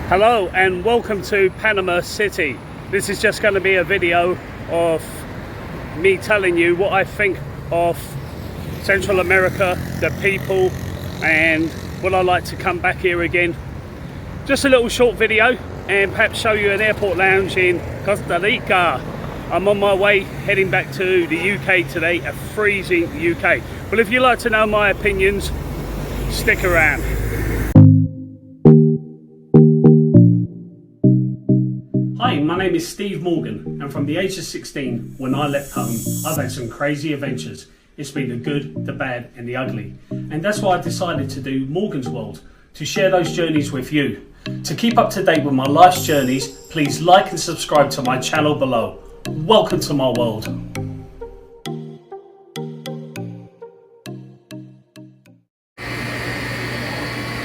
Hello and welcome to Panama City. This is just going to be a video of me telling you what I think of Central America, the people, and would I like to come back here again. Just a little short video and perhaps show you an airport lounge in Costa Rica. I'm on my way heading back to the UK today, a freezing UK. But if you'd like to know my opinions, stick around. Hi, my name is Steve Morgan, and from the age of 16, when I left home, I've had some crazy adventures. It's been the good, the bad, and the ugly. And that's why I decided to do Morgan's World, to share those journeys with you. To keep up to date with my life's journeys, please like and subscribe to my channel below. Welcome to my world.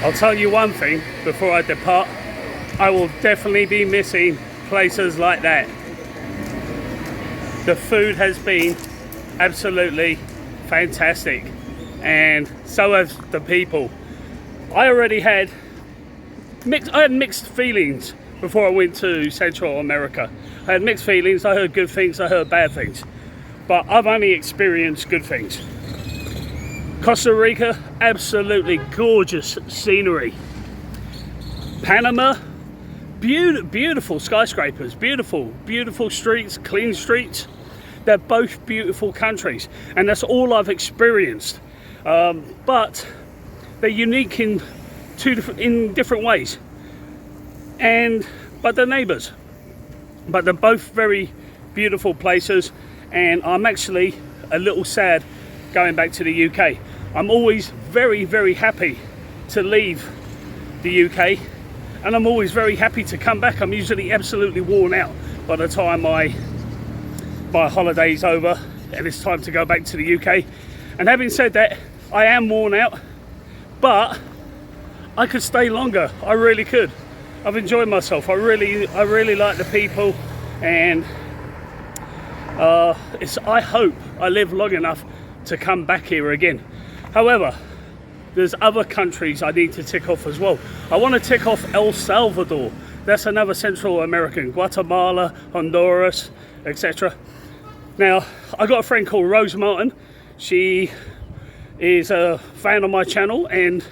I'll tell you one thing before I depart, I will definitely be missing places like that. The food has been absolutely fantastic, and so have the people. I already had mixed feelings before I went to Central America. I had mixed feelings. I heard good things, I heard bad things, but I've only experienced good things. Costa Rica, absolutely gorgeous scenery. Panama, beautiful skyscrapers, beautiful streets, clean streets. They're both beautiful countries, and that's all I've experienced. But they're unique in different ways. But they're neighbours. But they're both very beautiful places, and I'm actually a little sad going back to the UK. I'm always very happy to leave the UK, and I'm always very happy to come back. I'm usually absolutely worn out by the time my holiday's over and it's time to go back to the UK. And having said that, I am worn out, but I could stay longer. I really could. I've enjoyed myself. I really like the people, and I hope I live long enough to come back here again. However, there's other countries I need to tick off as well. I want to tick off El Salvador. That's another Central American. Guatemala, Honduras, etc. Now, I got a friend called Rose Martin. She is a fan of my channel, and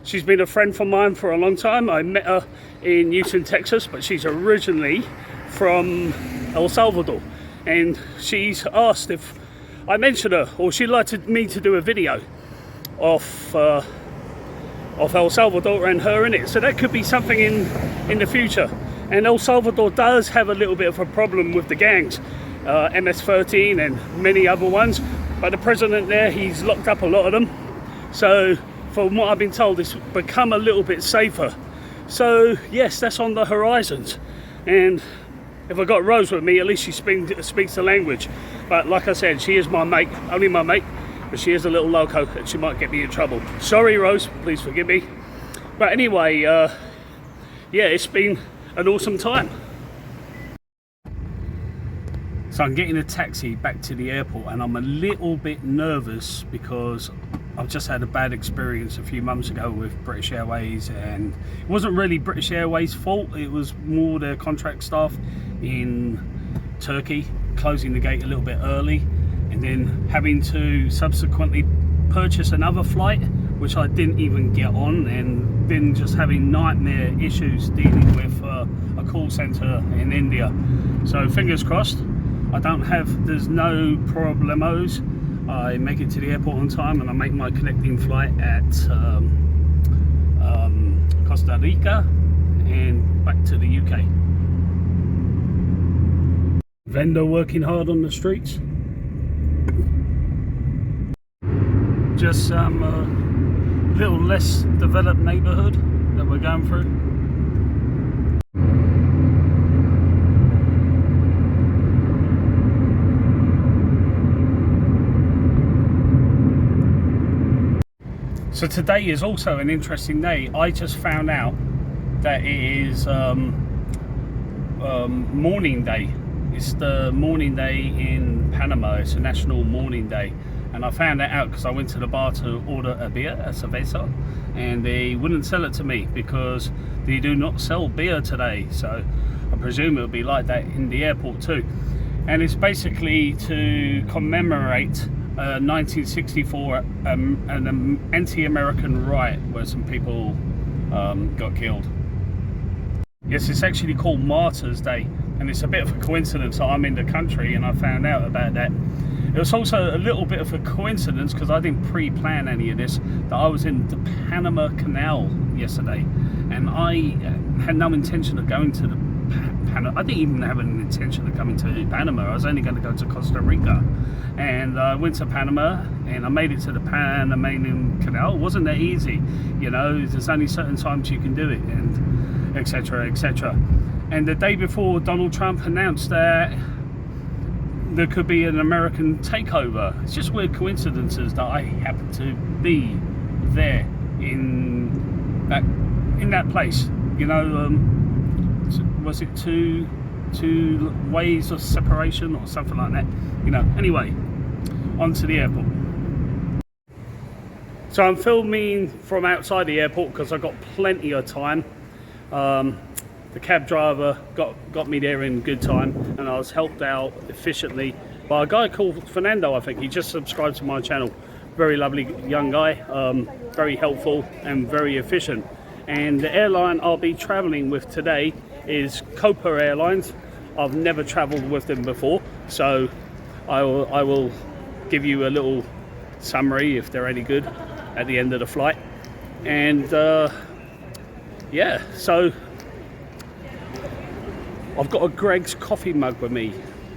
she's been a friend of mine for a long time. I met her in Houston, Texas, but she's originally from El Salvador. And she's asked if I mentioned her, or she'd like me to do a video of El Salvador and her in it. So that could be something in the future. And El Salvador does have a little bit of a problem with the gangs, MS-13 and many other ones. But the president there, he's locked up a lot of them. So from what I've been told, it's become a little bit safer. So yes, that's on the horizons. And if I got Rose with me, at least she speaks the language. But like I said, she is my mate, only my mate, but she is a little loco and she might get me in trouble. Sorry, Rose, please forgive me. But anyway, yeah, it's been an awesome time. So I'm getting a taxi back to the airport, and I'm a little bit nervous because I've just had a bad experience a few months ago with British Airways, and it wasn't really British Airways' fault. It was more their contract staff in Turkey closing the gate a little bit early, and then having to subsequently purchase another flight, which I didn't even get on, and then just having nightmare issues dealing with a call center in India. So fingers crossed. There's no problemos. I make it to the airport on time, and I make my connecting flight at Costa Rica and back to the UK. Vendor working hard on the streets. Just some little less developed neighborhood that we're going through. So today is also an interesting day. I just found out that it is mourning day. It's the mourning day in Panama. It's a national mourning day. And I found that out because I went to the bar to order a beer, a cerveza, and they wouldn't sell it to me because they do not sell beer today. So I presume it'll be like that in the airport too. And it's basically to commemorate 1964, an anti-American riot where some people got killed. Yes, it's actually called Martyrs Day, and it's a bit of a coincidence that I'm in the country and I found out about that. It was also a little bit of a coincidence because I didn't pre-plan any of this, that I was in the Panama Canal yesterday, and I had no intention of going to the Panama. I didn't even have an intention of coming to Panama. I was only going to go to Costa Rica, and I went to Panama and I made it to the Panamanian Canal. It wasn't that easy, you know, there's only certain times you can do it, and etc, etc. And the day before, Donald Trump announced that there could be an American takeover. It's just weird coincidences that I happen to be there in that place. You know, was it two ways of separation or something like that? You know. Anyway, on to the airport. So I'm filming from outside the airport because I got plenty of time. The cab driver got me there in good time, and I was helped out efficiently by a guy called Fernando. I think he just subscribed to my channel. Very lovely young guy, very helpful and very efficient. And the airline I'll be traveling with today is Copa Airlines. I've never traveled with them before, so I will give you a little summary if they're any good at the end of the flight. And yeah, so I've got a Greg's coffee mug with me,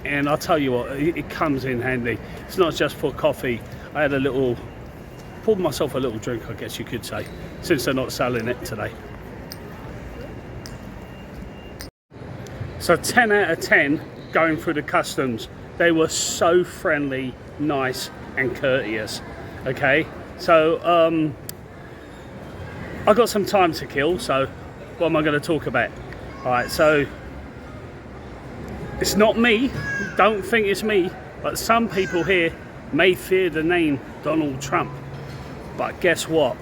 and I'll tell you what, it comes in handy. It's not just for coffee. I had poured myself a little drink, I guess you could say, since they're not selling it today. So 10 out of 10 going through the customs. They were so friendly, nice and courteous. Okay, so I got some time to kill, so what am I going to talk about? Alright, so it's not me, don't think it's me, but some people here may fear the name Donald Trump. But guess what?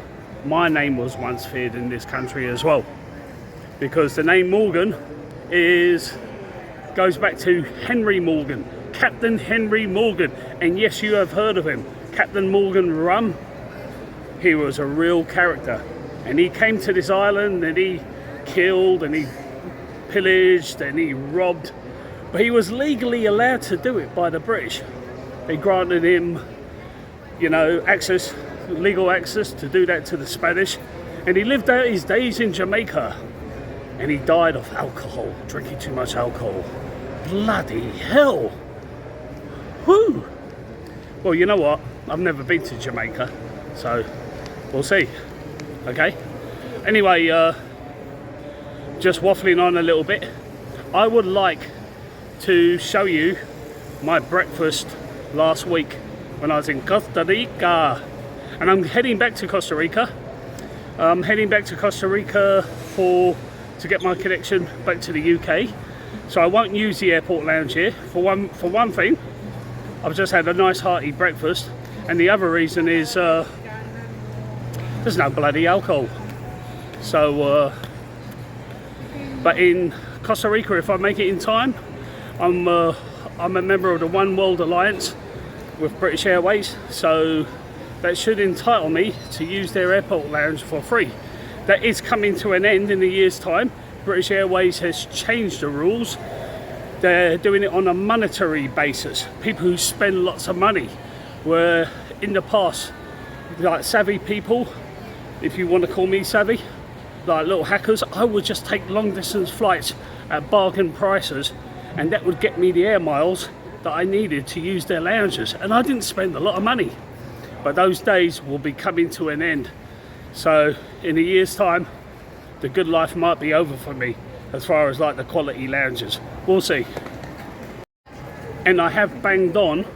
My name was once feared in this country as well. Because the name Morgan goes back to Henry Morgan, Captain Henry Morgan. And yes, you have heard of him, Captain Morgan Rum. He was a real character. And he came to this island and he killed and he pillaged and he robbed. But he was legally allowed to do it by the British. They granted him, you know, legal access to do that to the Spanish. And he lived out his days in Jamaica. And he died of alcohol, drinking too much alcohol. Bloody hell. Whew. Well, you know what? I've never been to Jamaica, so we'll see. Okay? Anyway, just waffling on a little bit. I would like to show you my breakfast last week when I was in Costa Rica, and I'm heading back to Costa Rica. I'm heading back to Costa Rica to get my connection back to the UK, so I won't use the airport lounge here. For one thing, I've just had a nice hearty breakfast, and the other reason is there's no bloody alcohol. So but in Costa Rica, if I make it in time, I'm a member of the One World Alliance with British Airways, so that should entitle me to use their airport lounge for free. That is coming to an end in a year's time. British Airways has changed the rules. They're doing it on a monetary basis. People who spend lots of money, where in the past, like savvy people, if you want to call me savvy, like little hackers, I would just take long distance flights at bargain prices, and that would get me the air miles that I needed to use their lounges, and I didn't spend a lot of money. But those days will be coming to an end. So in a year's time, the good life might be over for me as far as like the quality lounges. We'll see. And I have banged on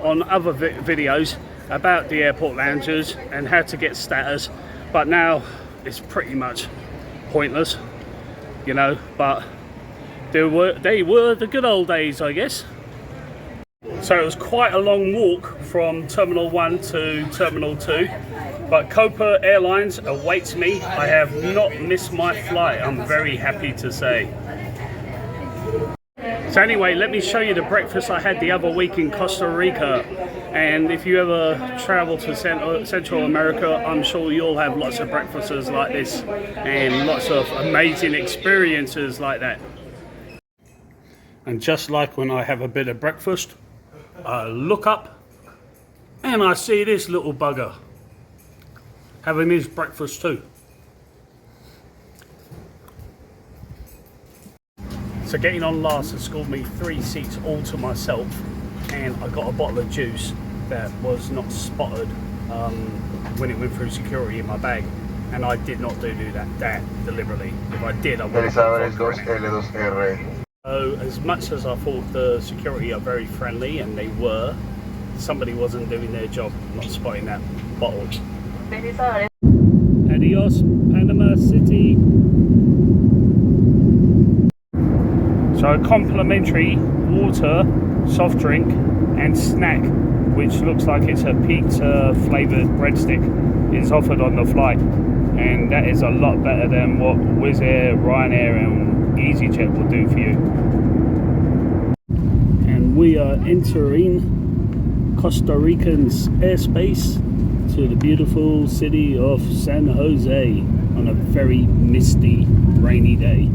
other videos about the airport lounges and how to get status, but now it's pretty much pointless, you know. But they were the good old days, I guess. So it was quite a long walk from Terminal 1 to Terminal 2, but Copa Airlines awaits me. I have not missed my flight, I'm very happy to say. So anyway, let me show you the breakfast I had the other week in Costa Rica. And if you ever travel to Central America, I'm sure you'll have lots of breakfasts like this and lots of amazing experiences like that. And just like when I have a bit of breakfast, I look up and I see this little bugger having his breakfast too. So getting on last has scored me 3 seats all to myself, and I got a bottle of juice that was not spotted when it went through security in my bag, and I did not do that deliberately. If I did, I would have. So as much as I thought the security are very friendly, and they were, somebody wasn't doing their job, not spotting that bottle. Adios, Panama City. So a complimentary water, soft drink and snack, which looks like it's a pizza flavoured breadstick, is offered on the flight. And that is a lot better than what Wizz Air, Ryanair and EasyJet will do for you. And we are entering Costa Rican's airspace to the beautiful city of San Jose on a very misty, rainy day.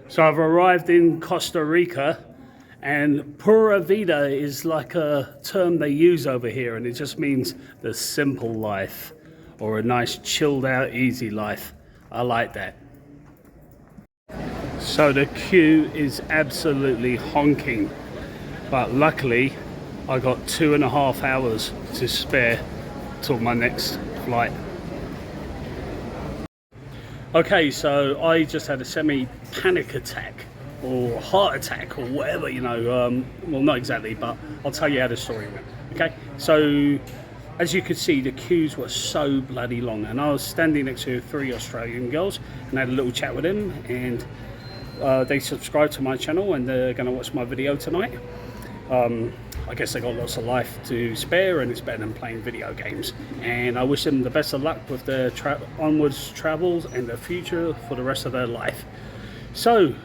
So I've arrived in Costa Rica, and Pura Vida is like a term they use over here, and it just means the simple life or a nice chilled out easy life. I like that. So the queue is absolutely honking, but luckily I got 2.5 hours to spare till my next flight. Okay, so I just had a semi-panic attack or heart attack or whatever, you know, well, not exactly, but I'll tell you how the story went. Okay, so as you could see, the queues were so bloody long, and I was standing next to 3 Australian girls and had a little chat with them, and they subscribed to my channel and they're going to watch my video tonight. I guess they got lots of life to spare, and it's better than playing video games. And I wish them the best of luck with their onwards travels and their future for the rest of their life. So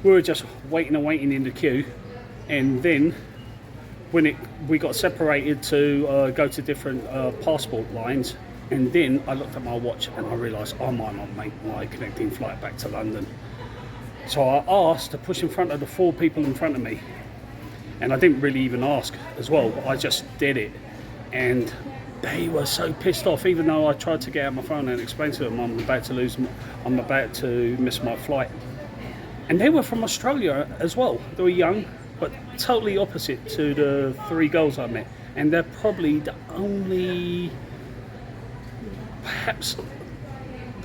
we were just waiting in the queue, and then when we got separated to go to different passport lines, and then I looked at my watch and I realised I might not make my connecting flight back to London. So I asked to push in front of the 4 people in front of me. And I didn't really even ask as well, but I just did it. And they were so pissed off, even though I tried to get out my phone and explain to them I'm about to miss my flight. And they were from Australia as well. They were young, but totally opposite to the 3 girls I met. And they're probably the only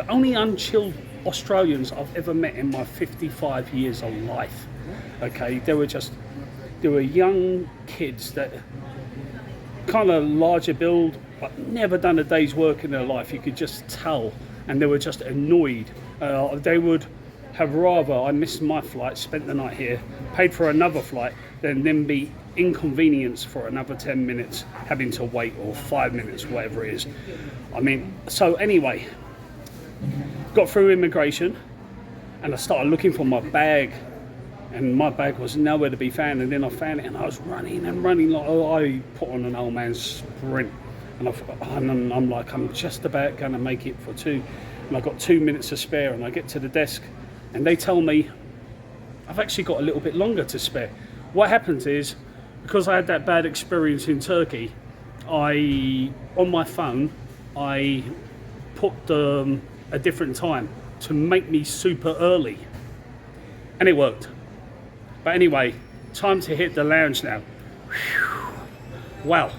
unchilled Australians I've ever met in my 55 years of life. Okay, they were young kids that kind of larger build, but never done a day's work in their life. You could just tell, and they were just annoyed. They would have rather I missed my flight, spent the night here, paid for another flight, than then be inconvenienced for another 10 minutes having to wait, or 5 minutes, whatever it is. I mean, so anyway, got through immigration, and I started looking for my bag. And my bag was nowhere to be found, and then I found it, and I was running like, I put on an old man's sprint, and I'm like, I'm just about going to make it for 2, and I've got 2 minutes to spare, and I get to the desk, and they tell me I've actually got a little bit longer to spare. What happens is, because I had that bad experience in Turkey, on my phone, I put a different time to make me super early, and it worked. But anyway, time to hit the lounge now. Whew. Wow.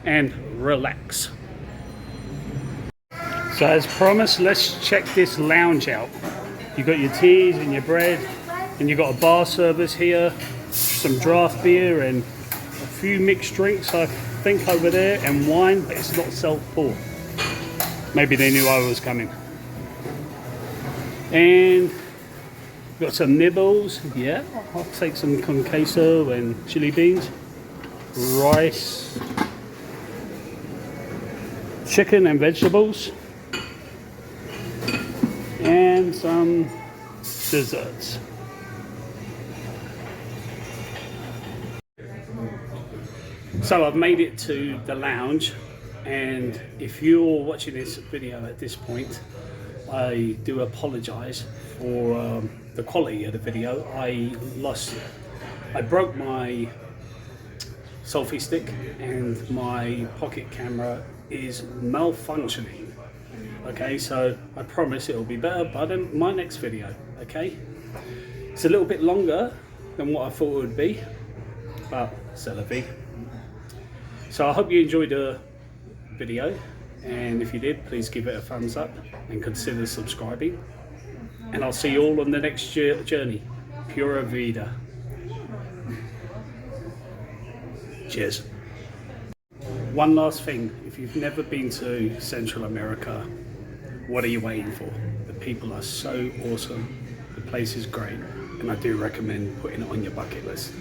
And relax. So as promised, let's check this lounge out. You've got your teas and your bread, and you've got a bar service here, some draft beer and a few mixed drinks, I think, over there, and wine, but it's not self-pour. Maybe they knew I was coming. And got some nibbles, yeah. I'll take some con queso and chili beans, rice, chicken and vegetables, and some desserts. So I've made it to the lounge, and if you're watching this video at this point, I do apologise for the quality of the video. I broke my selfie stick and my pocket camera is malfunctioning. Okay, so I promise it'll be better by my next video. Okay, it's a little bit longer than what I thought it would be, but c'est la vie. So I hope you enjoyed the video, and if you did, please give it a thumbs up and consider subscribing, and I'll see you all on the next journey. Pura vida. Cheers. One last thing, if you've never been to Central America, what are you waiting for? The people are so awesome, the place is great, and I do recommend putting it on your bucket list.